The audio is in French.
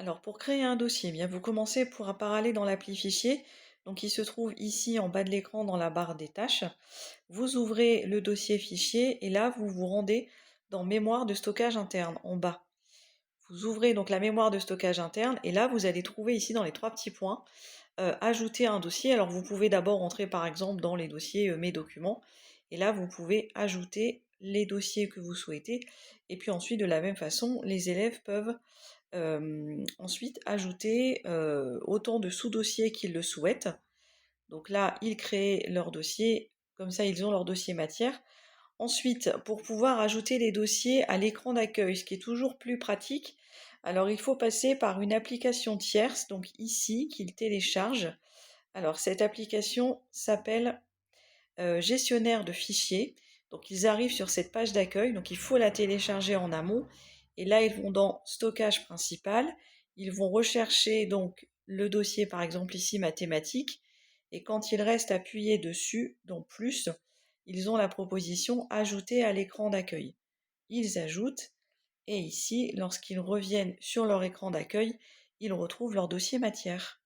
Alors pour créer un dossier, eh bien vous commencez par aller dans l'appli Fichier. Donc il se trouve ici en bas de l'écran dans la barre des tâches. Vous ouvrez le dossier Fichier et là vous vous rendez dans Mémoire de stockage interne en bas. Vous ouvrez donc la mémoire de stockage interne et là vous allez trouver ici dans les 3 petits points, ajouter un dossier. Alors vous pouvez d'abord entrer par exemple dans les dossiers, mes documents et là vous pouvez ajouter les dossiers que vous souhaitez et puis ensuite de la même façon, les élèves peuvent, ensuite ajouter, autant de sous-dossiers qu'ils le souhaitent. Donc là, ils créent leur dossier, comme ça ils ont leur dossier matière. Ensuite, pour pouvoir ajouter les dossiers à l'écran d'accueil, ce qui est toujours plus pratique, alors il faut passer par une application tierce, donc ici, qu'ils téléchargent. Alors cette application s'appelle gestionnaire de fichiers. Donc ils arrivent sur cette page d'accueil, donc il faut la télécharger en amont. Et là, ils vont dans stockage principal, ils vont rechercher donc le dossier, par exemple ici mathématiques, et quand ils restent appuyés dessus, dans plus, ils ont la proposition ajouter à l'écran d'accueil. Ils ajoutent, et ici, lorsqu'ils reviennent sur leur écran d'accueil, ils retrouvent leur dossier matière.